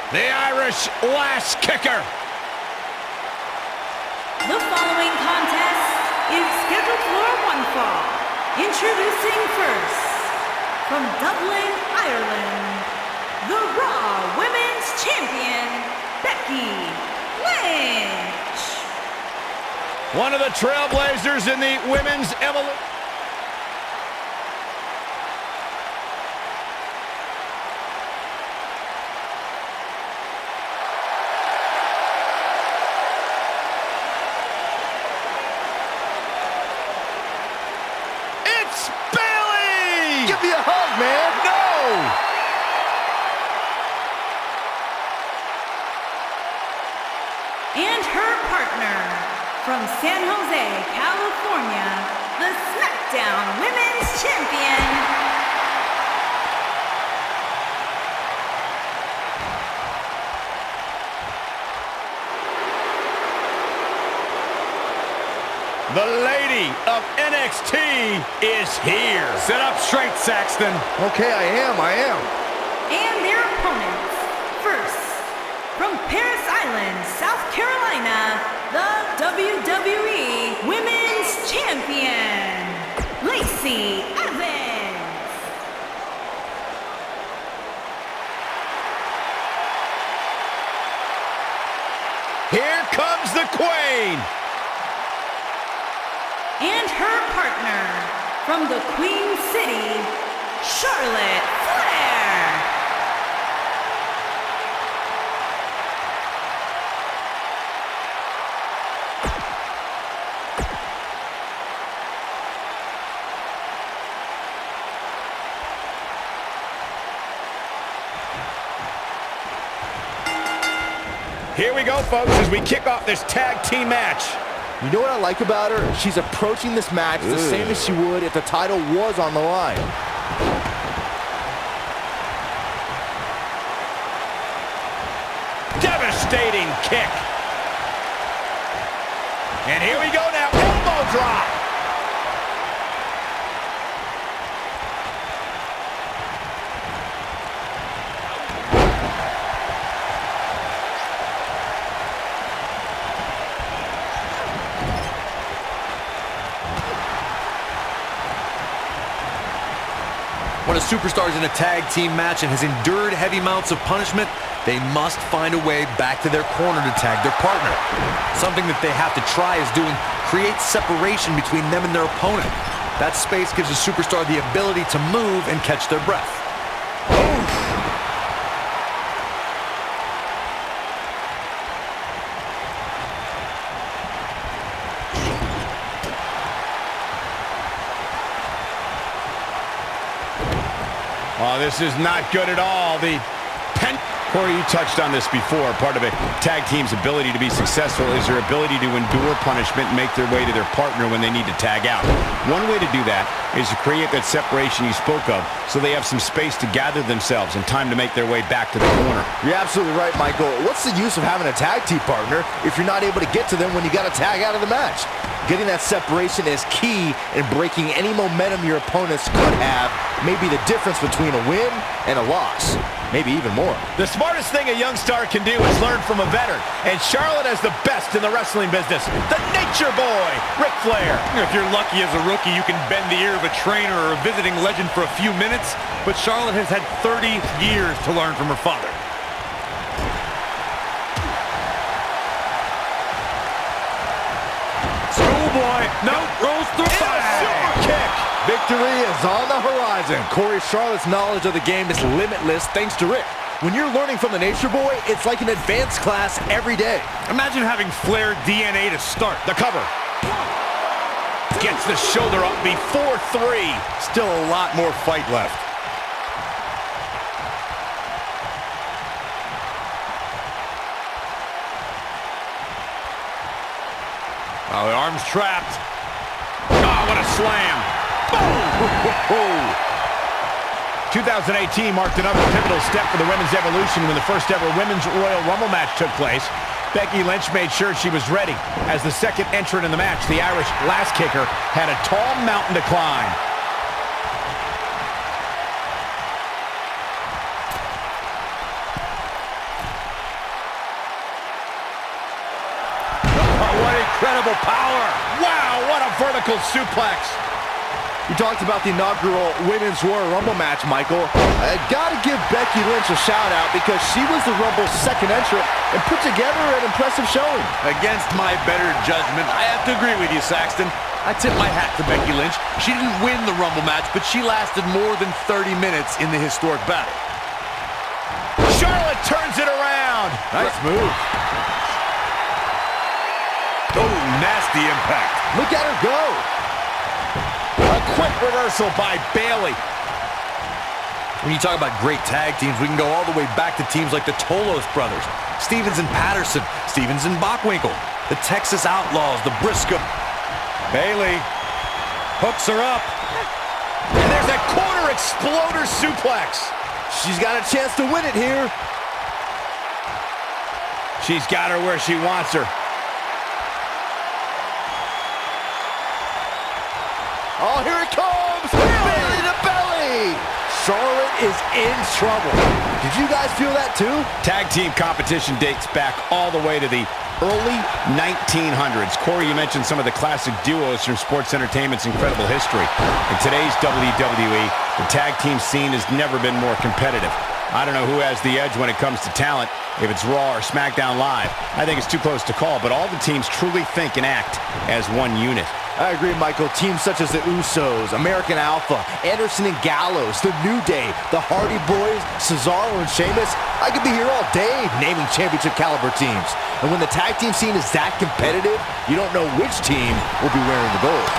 The Irish Lass Kicker. The following contest is scheduled for one fall. Introducing first, from Dublin, Ireland, the Raw Women's Champion, Becky Lynch. One of the trailblazers in the women's evolution. It's Bayley! Give me a hug, man! No! And her partner, from San Jose, California, the Smackdown Women's Champion, The lady of NXT is here. Sit up straight, Saxton. Okay, I am. and their opponents. First, from Paris Island, South Carolina, the WWE Women's Champion, Lacey Evans. Here comes the Queen. And her partner, from the Queen City, Charlotte Flair. Here we go, folks, as we kick off this tag team match. You know what I like about her? She's approaching this match the same as she would if the title was on the line. Devastating kick. And here we go now, elbow drop. When a superstar is in a tag team match and has endured heavy amounts of punishment, they must find a way back to their corner to tag their partner. Something that they have to try is doing creates separation between them and their opponent. That space gives a superstar the ability to move and catch their breath. Oh, this is not good at all. Corey, you touched on this before. Part of a tag team's ability to be successful is their ability to endure punishment and make their way to their partner when they need to tag out. One way to do that is to create that separation you spoke of so they have some space to gather themselves and time to make their way back to the corner. You're absolutely right, Michael. What's the use of having a tag team partner if you're not able to get to them when you got to tag out of the match? Getting that separation is key in breaking any momentum your opponents could have. Maybe the difference between a win and a loss. Maybe even more. The smartest thing a young star can do is learn from a veteran. And Charlotte has the best in the wrestling business. The Nature Boy, Ric Flair. If you're lucky as a rookie, you can bend the ear of a trainer or a visiting legend for a few minutes. But Charlotte has had 30 years to learn from her father. Schoolboy. Nope. Rolls through. Super kick. Victory is on the horizon. Corey, Charlotte's knowledge of the game is limitless thanks to Rick. When you're learning from the Nature Boy, it's like an advanced class every day. Imagine having Flair DNA to start. The cover. Gets the shoulder up before 3. Still a lot more fight left. Oh, the arm's trapped. Oh, what a slam. Boom! 2018 marked another pivotal step for the women's evolution when the first ever Women's Royal Rumble match took place. Becky Lynch made sure she was ready. As the second entrant in the match, the Irish Lass Kicker had a tall mountain to climb. incredible power. Wow, what a vertical suplex. You talked about the inaugural Women's Royal Rumble match, Michael. I gotta give Becky Lynch a shout-out because she was the Rumble's second entrant and put together an impressive showing. Against my better judgment, I have to agree with you, Saxton. I tip my hat to Becky Lynch. She didn't win the Rumble match, but she lasted more than 30 minutes in the historic battle. Charlotte turns it around. Nice move. Oh, nasty impact. Look at her go. A quick reversal by Bayley. When you talk about great tag teams, we can go all the way back to teams like the Tolos brothers, Stevens and Patterson, Stevens and Bockwinkel, the Texas Outlaws, the Briscoe. Bayley hooks her up. And there's a corner exploder suplex. She's got a chance to win it here. She's got her where she wants her. Oh, here it comes! Belly to belly! Charlotte is in trouble. Did you guys feel that too? Tag team competition dates back all the way to the early 1900s. Corey, you mentioned some of the classic duos from sports entertainment's incredible history. In today's WWE, the tag team scene has never been more competitive. I don't know who has the edge when it comes to talent, if it's Raw or SmackDown Live. I think it's too close to call, but all the teams truly think and act as one unit. I agree, Michael. Teams such as the Usos, American Alpha, Anderson and Gallows, The New Day, the Hardy Boys, Cesaro and Sheamus. I could be here all day naming championship caliber teams. And when the tag team scene is that competitive, you don't know which team will be wearing the gold.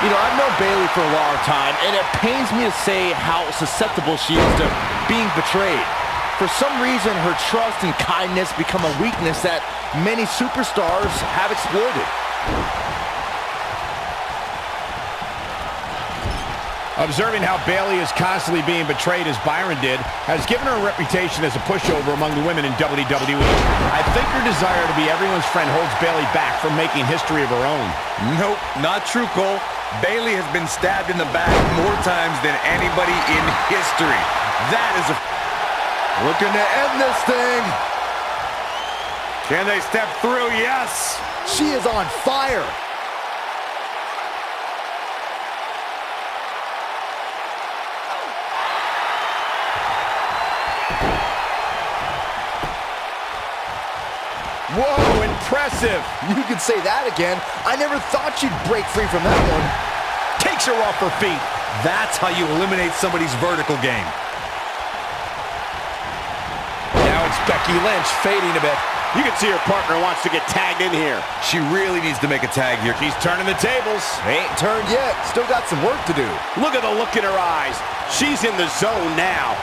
You know, I've known Bayley for a long time, and it pains me to say how susceptible she is to being betrayed. For some reason, her trust and kindness become a weakness that many superstars have exploited. Observing how Bayley is constantly being betrayed as Byron did has given her a reputation as a pushover among the women in WWE. I think her desire to be everyone's friend holds Bayley back from making history of her own. Nope, not true, Cole. Bayley has been stabbed in the back more times than anybody in history. That is a... Looking to end this thing. Can they step through? Yes. She is on fire. Whoa, impressive. You could say that again. I never thought you'd break free from that one. Takes her off her feet. That's how you eliminate somebody's vertical game. Now it's Becky Lynch fading a bit. You can see her partner wants to get tagged in here. She really needs to make a tag here. She's turning the tables. Ain't turned yet. Still got some work to do. Look at the look in her eyes. She's in the zone now.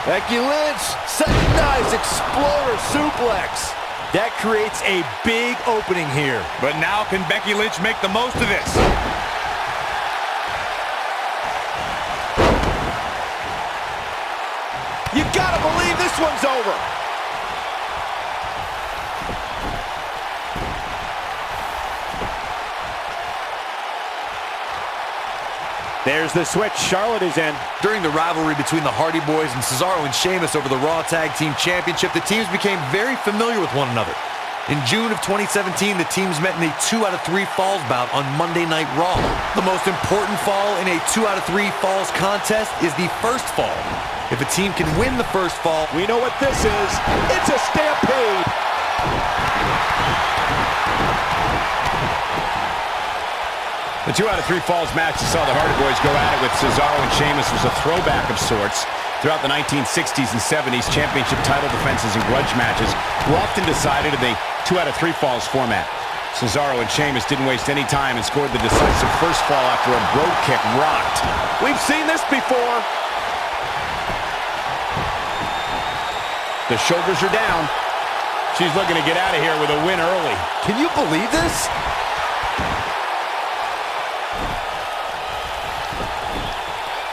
Becky Lynch, such a nice exploder suplex. That creates a big opening here. But now can Becky Lynch make the most of this? You gotta believe this one's over. There's the switch. Charlotte is in. During the rivalry between the Hardy Boys and Cesaro and Sheamus over the Raw Tag Team Championship, the teams became very familiar with one another. In June of 2017, the teams met in a 2 out of 3 falls bout on Monday Night Raw. The most important fall in a 2 out of 3 falls contest is the first fall. If a team can win the first fall, We know what this is. It's a stampede. The 2 out of 3 falls match that saw the Hardy Boys go at it with Cesaro and Sheamus was a throwback of sorts. Throughout the 1960s and 70s, championship title defenses and grudge matches were often decided in the 2 out of 3 falls format. Cesaro and Sheamus didn't waste any time and scored the decisive first fall after a brogue kick rocked. We've seen this before. The shoulders are down. She's looking to get out of here with a win early. Can you believe this?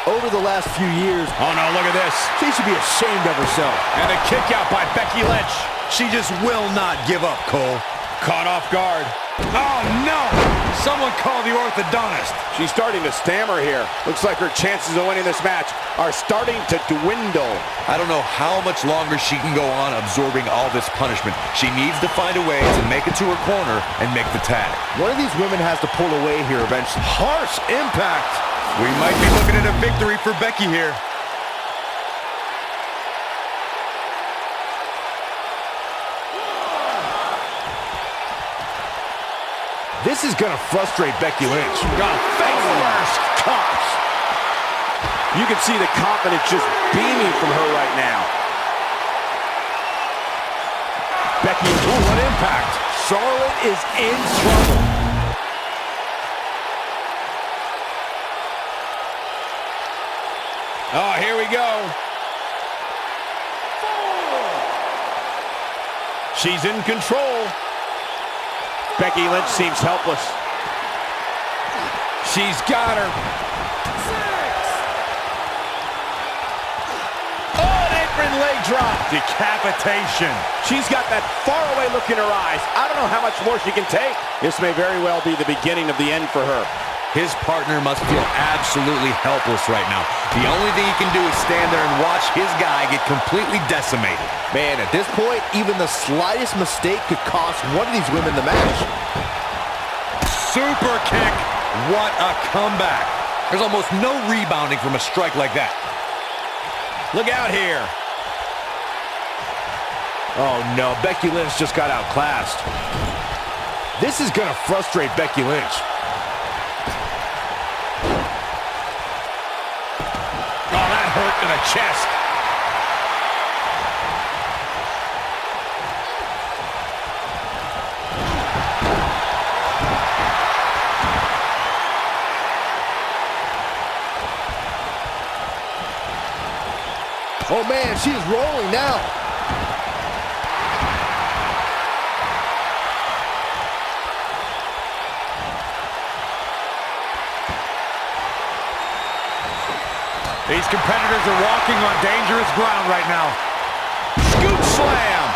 Over the last few years, Oh no, look at this. she should be ashamed of herself. And a kick out by Becky Lynch. she just will not give up, Cole. Caught off guard. Oh, no! Someone call the orthodontist. She's starting to stammer here. Looks like her chances of winning this match are starting to dwindle. I don't know how much longer she can go on absorbing all this punishment. She needs to find a way to make it to her corner and make the tag. One of these women has to pull away here eventually. Harsh impact. We might be looking at a victory for Becky here. This is going to frustrate Becky Lynch. Face first. Gosh. You can see the confidence just beaming from her right now. Becky, ooh, what impact. Charlotte is in trouble. Oh, here we go. She's in control. Becky Lynch seems helpless. She's got her. Oh, an apron leg drop. Decapitation. She's got that faraway look in her eyes. I don't know how much more she can take. This may very well be the beginning of the end for her. His partner must feel absolutely helpless right now. The only thing he can do is stand there and watch his guy get completely decimated. Man, at this point, even the slightest mistake could cost one of these women the match. Super kick. What a comeback. There's almost no rebounding from a strike like that. Look out here. Oh no, Becky Lynch just got outclassed. This is gonna frustrate Becky Lynch. Oh, that hurt to the chest. Oh man, she is rolling now. These competitors are walking on dangerous ground right now. Scoop slam.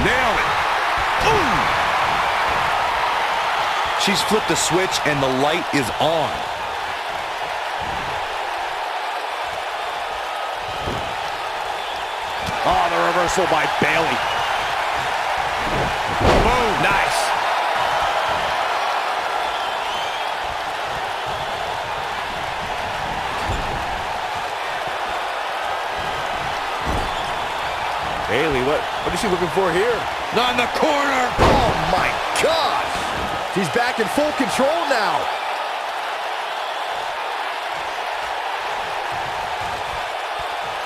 Nailed it. Ooh. She's flipped a switch and the light is on. Oh, the reversal by Bayley. Boom, nice. Bayley, what is she looking for here? On the corner. Oh my gosh! She's back in full control now.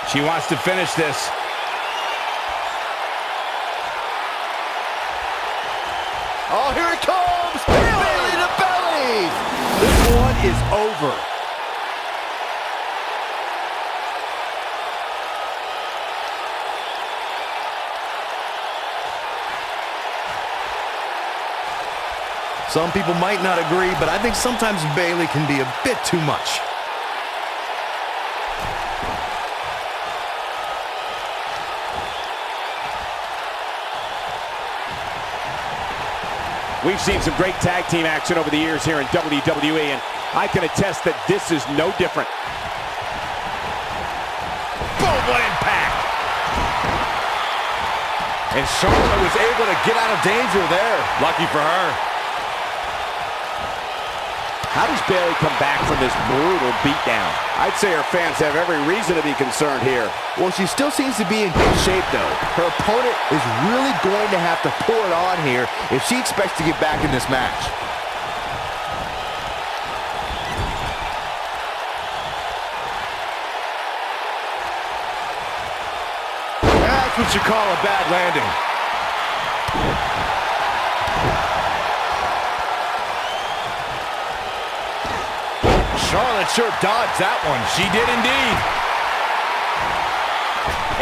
She wants to finish this. Oh, here it comes! Bayley to belly! This one is over. Some people might not agree, but I think sometimes Bayley can be a bit too much. We've seen some great tag team action over the years here in WWE, and I can attest that this is no different. Boom, what impact! And Charlotte was able to get out of danger there. Lucky for her. How does Bayley come back from this brutal beatdown? I'd say her fans have every reason to be concerned here. Well, she still seems to be in good shape, though. Her opponent is really going to have to pour it on here if she expects to get back in this match. That's what you call a bad landing. Charlotte sure dodged that one. She did indeed.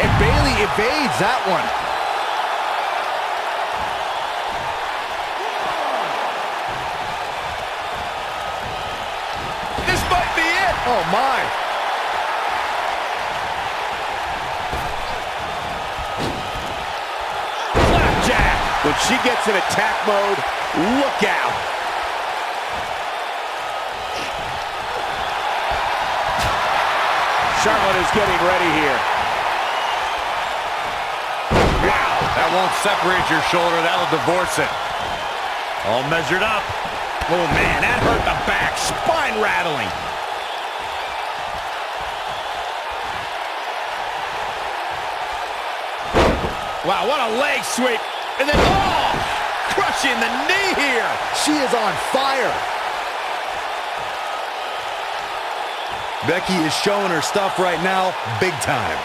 And Bayley evades that one. This might be it. Oh, my. She gets in attack mode. Look out. Charlotte is getting ready here. Wow, that won't separate your shoulder. That'll divorce it. All measured up. Oh, man, that hurt the back. Spine rattling. Wow, what a leg sweep. And then, oh, crushing the knee here. She is on fire. Becky is showing her stuff right now, big time.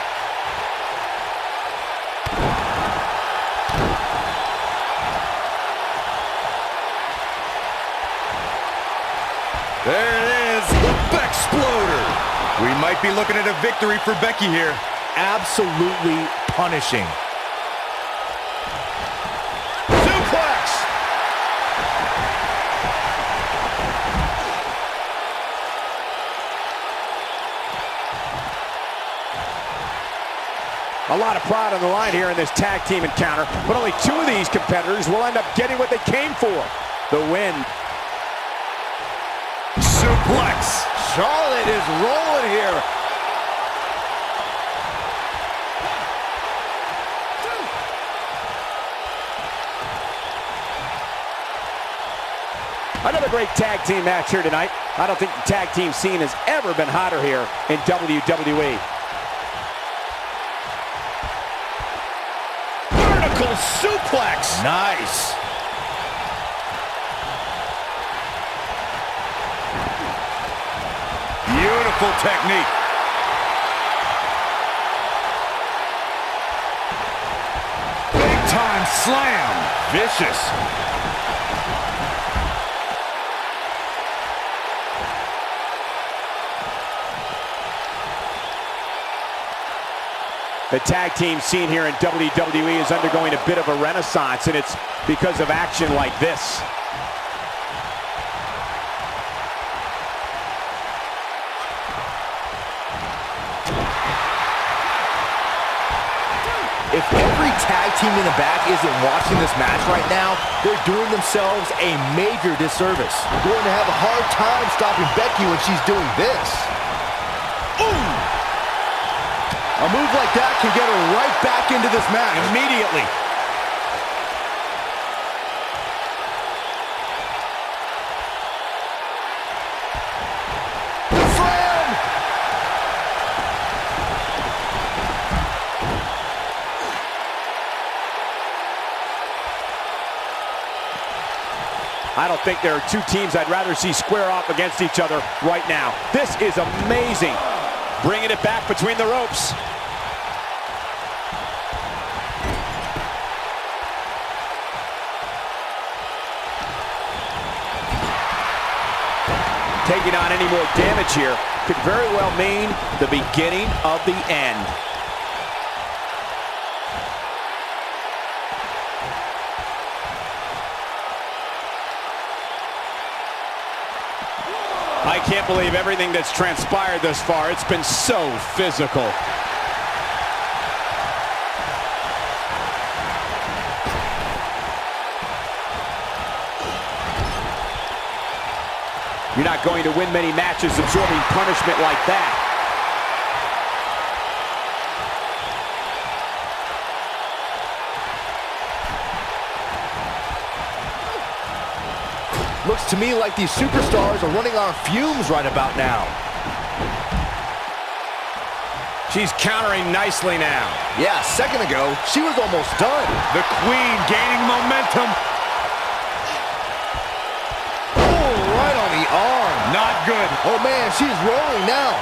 There it is, the Bexploder. We might be looking at a victory for Becky here. Absolutely punishing. Suplex. A lot of pride on the line here in this tag team encounter, but only two of these competitors will end up getting what they came for, the win. Suplex. Charlotte is rolling here. Another great tag team match here tonight. I don't think the tag team scene has ever been hotter here in WWE. Vertical suplex. Nice. Beautiful technique. Big time slam. Vicious. The tag team scene here in WWE is undergoing a bit of a renaissance, and it's because of action like this. If every tag team in the back isn't watching this match right now, they're doing themselves a major disservice. They're going to have a hard time stopping Becky when she's doing this. Ooh! A move like that can get her right back into this match. Immediately. Slam! I don't think there are two teams I'd rather see square off against each other right now. This is amazing. Bringing it back between the ropes. Taking on any more damage here could very well mean the beginning of the end. I can't believe everything that's transpired thus far. It's been so physical. You're not going to win many matches absorbing punishment like that. Looks to me like these superstars are running on fumes right about now. She's countering nicely now. Yeah, a second ago, she was almost done. The Queen gaining momentum. Oh, right on the arm. Not good. Oh man, she's rolling now.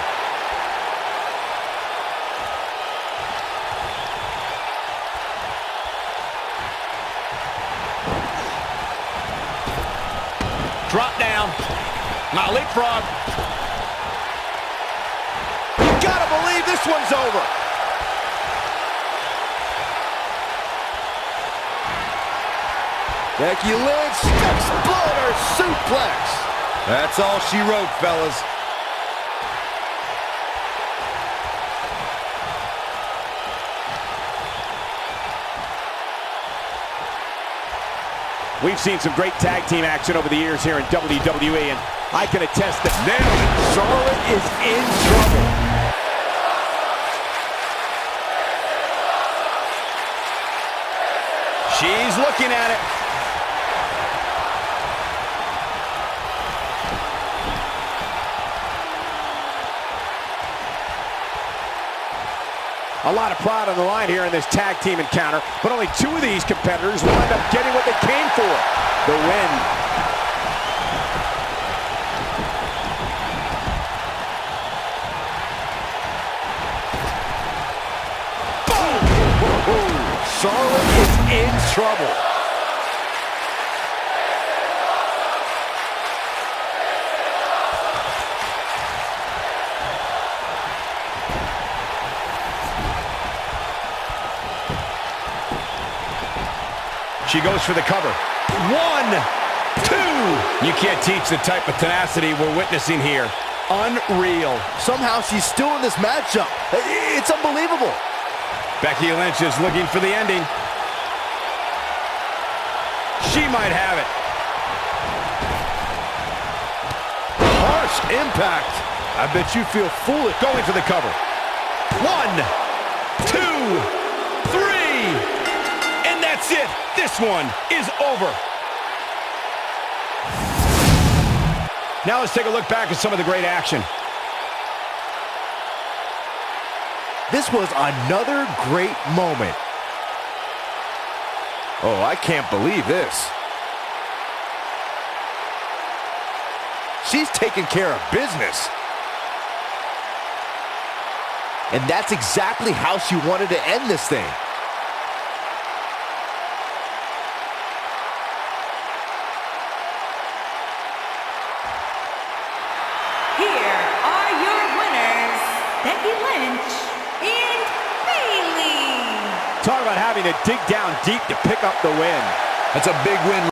Drop down. Now leapfrog. You gotta believe this one's over. Becky Lynch, Exploder suplex. That's all she wrote, fellas. We've seen some great tag team action over the years here in WWE, and I can attest that Charlotte is in trouble. she's looking at it. A lot of pride on the line here in this tag team encounter, but only two of these competitors wind up getting what they came for, the win. Charlotte is in trouble. She goes for the cover. 1, 2. You can't teach the type of tenacity we're witnessing here. Unreal. Somehow she's still in this matchup. It's unbelievable. Becky Lynch is looking for the ending. She might have it. Harsh impact. I bet you feel foolish. Going for the cover. 1, 2, 3. And that's it. This one is over. Now let's take a look back at some of the great action. This was another great moment. Oh, I can't believe this. She's taking care of business. And that's exactly how she wanted to end this thing. Here are your winners, Becky Lynch and Bayley. Talk about having to dig down deep to pick up the win. That's a big win.